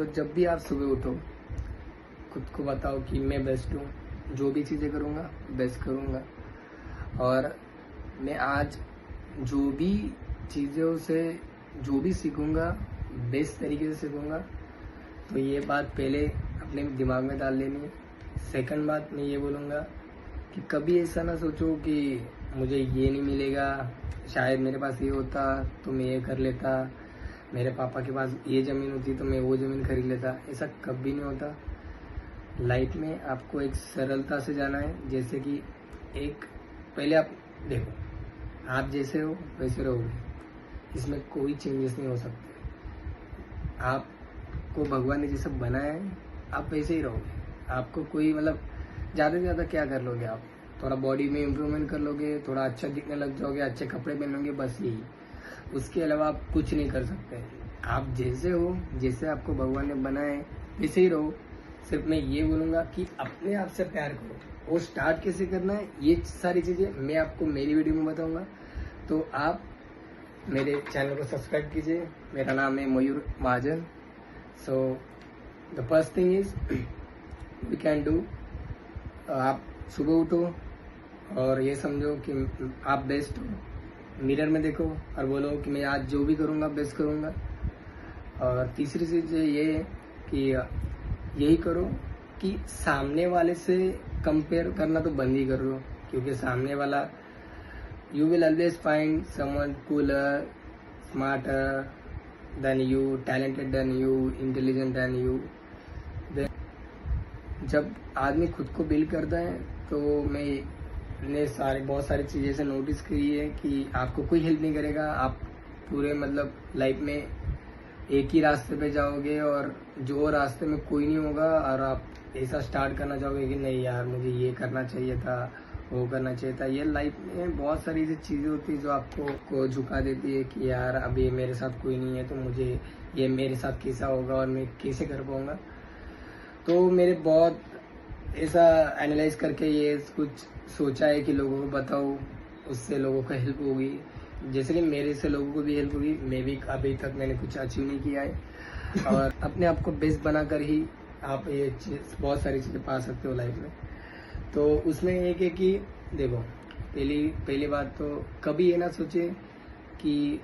तो जब भी आप सुबह उठो, खुद को बताओ कि मैं बेस्ट हूँ, जो भी चीज़ें करूँगा बेस्ट करूँगा। और मैं आज जो भी चीज़ों से जो भी सीखूँगा बेस्ट तरीके से सीखूँगा। तो ये बात पहले अपने दिमाग में डाल लेनी है। सेकंड बात मैं ये बोलूँगा कि कभी ऐसा ना सोचो कि मुझे ये नहीं मिलेगा, शायद मेरे पास ये होता तो मैं ये कर लेता, मेरे पापा के पास ये ज़मीन होती तो मैं वो ज़मीन खरीद लेता। ऐसा कभी नहीं होता। लाइफ में आपको एक सरलता से जाना है। जैसे कि एक पहले आप देखो, आप जैसे हो वैसे रहोगे, इसमें कोई चेंजेस नहीं हो सकते। आपको भगवान ने जैसा बनाया है आप वैसे ही रहोगे। आपको कोई ज़्यादा से ज़्यादा क्या कर लोगे, आप थोड़ा बॉडी में इम्प्रूवमेंट कर लोगे, थोड़ा अच्छा दिखने लग जाओगे, अच्छे कपड़े पहनोगे, बस यही। उसके अलावा आप कुछ नहीं कर सकते। आप जैसे हो, जैसे आपको भगवान ने बनाया है वैसे ही रहो। सिर्फ मैं ये बोलूँगा कि अपने आप से प्यार करो। वो स्टार्ट कैसे करना है ये सारी चीज़ें मैं आपको मेरी वीडियो में बताऊँगा। तो आप मेरे चैनल को सब्सक्राइब कीजिए। मेरा नाम है Mayur Mahajan. So the first thing is we can do, आप सुबह उठो और ये समझो कि आप बेस्ट हो। मिरर में देखो और बोलो कि मैं आज जो भी करूँगा बेस्ट करूँगा। और तीसरी चीज़ ये है कि यही करो कि सामने वाले से कंपेयर करना तो बंद ही कर दो, क्योंकि सामने वाला you will always find someone cooler, smarter than you, talented than you, intelligent than you. जब आदमी खुद को बिल्ड करता है तो मैंने बहुत सारी चीज़ें से नोटिस करी है कि आपको कोई हेल्प नहीं करेगा। आप पूरे लाइफ में एक ही रास्ते पे जाओगे और जो रास्ते में कोई नहीं होगा और आप ऐसा स्टार्ट करना चाहोगे कि नहीं यार मुझे ये करना चाहिए था, वो करना चाहिए था। ये लाइफ में बहुत सारी ऐसी चीज़ें होती है जो आपको झुका देती है कि यार अभी मेरे साथ कोई नहीं है तो मुझे ये मेरे साथ कैसा होगा और मैं कैसे कर पाऊँगा। तो मेरे बहुत ऐसा एनालाइज करके ये कुछ सोचा है कि लोगों को बताओ, उससे लोगों को हेल्प होगी। जैसे कि मेरे से लोगों को भी हेल्प होगी। मैं भी अभी तक मैंने कुछ अचीव नहीं किया है और अपने आप को बेस्ट बनाकर ही आप ये बहुत सारी चीज़ें पा सकते हो लाइफ में। तो उसमें एक है कि देखो, पहली बात तो कभी ये ना सोचे कि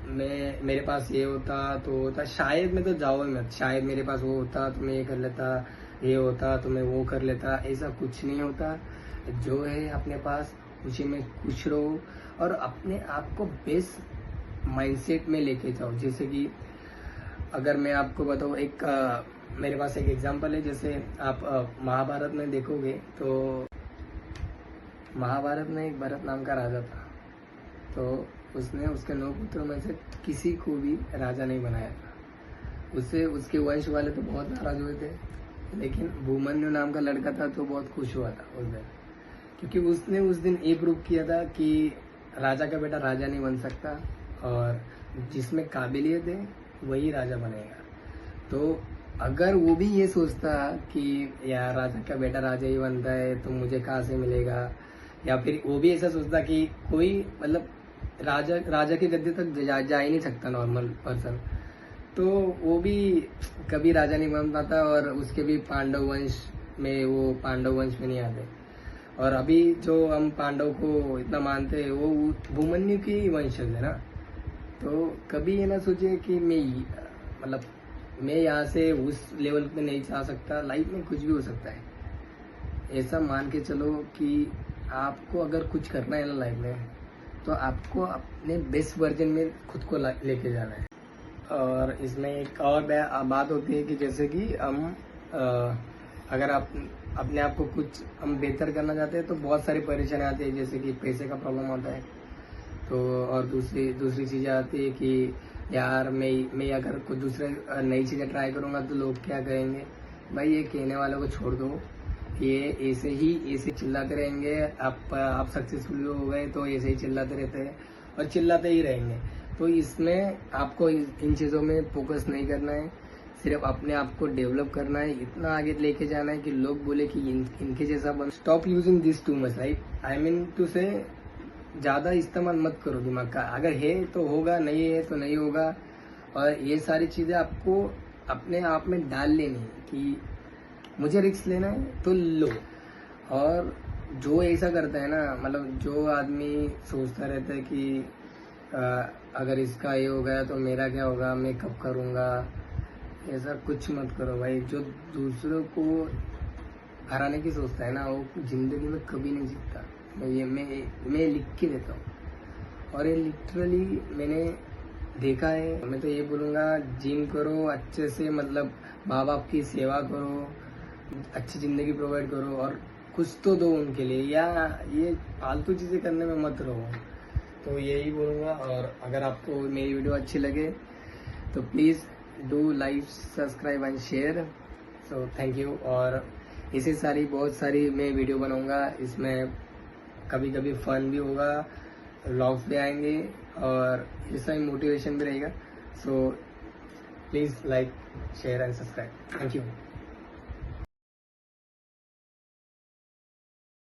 मेरे पास ये होता तो होता, शायद मैं तो जाओ मत, शायद मेरे पास वो होता तो मैं ये कर लेता, ये होता तो मैं वो कर लेता। ऐसा कुछ नहीं होता। जो है अपने पास उसी में खुश रहो और अपने आप को बेस्ट माइंडसेट में लेके जाओ। जैसे कि अगर मैं आपको बताऊँ, मेरे पास एक एग्जांपल है। जैसे आप महाभारत में देखोगे तो महाभारत में एक भरत नाम का राजा था। तो उसने उसके 9 पुत्रों में से किसी को भी राजा नहीं बनाया था। उससे उसके वंश वाले तो बहुत नाराज हुए थे, लेकिन भूमन्यु नाम का लड़का था तो बहुत खुश हुआ था उस दिन, क्योंकि उसने उस दिन ये प्रूव किया था कि राजा का बेटा राजा नहीं बन सकता और जिसमें काबिलियत है वही राजा बनेगा। तो अगर वो भी ये सोचता कि यार राजा का बेटा राजा ही बनता है तो मुझे कहाँ से मिलेगा, या फिर वो भी ऐसा सोचता कि कोई राजा की गद्दी तक जा ही नहीं सकता नॉर्मल पर्सन, तो वो भी कभी राजा नहीं बन पाता और उसके भी पांडव वंश में नहीं आते। और अभी जो हम पांडव को इतना मानते हैं वो भूमन्यु की वंशज है ना। तो कभी ये ना सोचे कि मैं यहाँ से उस लेवल पे नहीं जा सकता। लाइफ में कुछ भी हो सकता है। ऐसा मान के चलो कि आपको अगर कुछ करना है ना लाइफ में, तो आपको अपने बेस्ट वर्जन में खुद को लेके जाना है। और इसमें एक और बात होती है कि जैसे कि हम अगर आप अपने आप को कुछ हम बेहतर करना चाहते हैं तो बहुत सारी परेशानी आती है। जैसे कि पैसे का प्रॉब्लम होता है, तो और दूसरी चीज़ें आती है कि यार मैं अगर कुछ दूसरे नई चीज़ें ट्राई करूँगा तो लोग क्या कहेंगे। भाई ये कहने वालों को छोड़ दो, ये ऐसे चिल्लाते रहेंगे। आप सक्सेसफुल हो गए तो ऐसे ही चिल्लाते रहते हैं और चिल्लाते ही रहेंगे। तो इसमें आपको इन चीज़ों में फोकस नहीं करना है, सिर्फ अपने आप को डेवलप करना है, इतना आगे लेके जाना है कि लोग बोले कि इनके जैसा बन। Stop using this too much, right? I mean two से ज़्यादा इस्तेमाल मत करो दिमाग का। अगर है तो होगा, नहीं है तो नहीं होगा। और ये सारी चीज़ें आपको अपने आप में डाल लेनी कि मुझे रिस्क लेना है तो लो। और जो ऐसा करता है ना, मतलब जो आदमी सोचता रहता है कि अगर इसका ये हो गया तो मेरा क्या होगा, मैं कब करूँगा, ऐसा कुछ मत करो भाई। जो दूसरों को हराने की सोचता है ना, वो जिंदगी में कभी नहीं जीतता। मैं लिख के देता हूँ, और ये लिटरली मैंने देखा है। मैं तो ये बोलूँगा, जिम करो अच्छे से, मतलब माँ बाप की सेवा करो, अच्छी ज़िंदगी प्रोवाइड करो, और कुछ तो दो उनके लिए, या ये फालतू चीज़ें करने में मत रहो। तो यही बोलूँगा। और अगर आपको मेरी वीडियो अच्छी लगे तो please do like, subscribe and share. So thank you. और इसी बहुत सारी मैं वीडियो बनाऊँगा, इसमें कभी कभी फन भी होगा, व्लॉग्स भी आएंगे, और इसका मोटिवेशन भी रहेगा। So please like, share and subscribe. Thank you.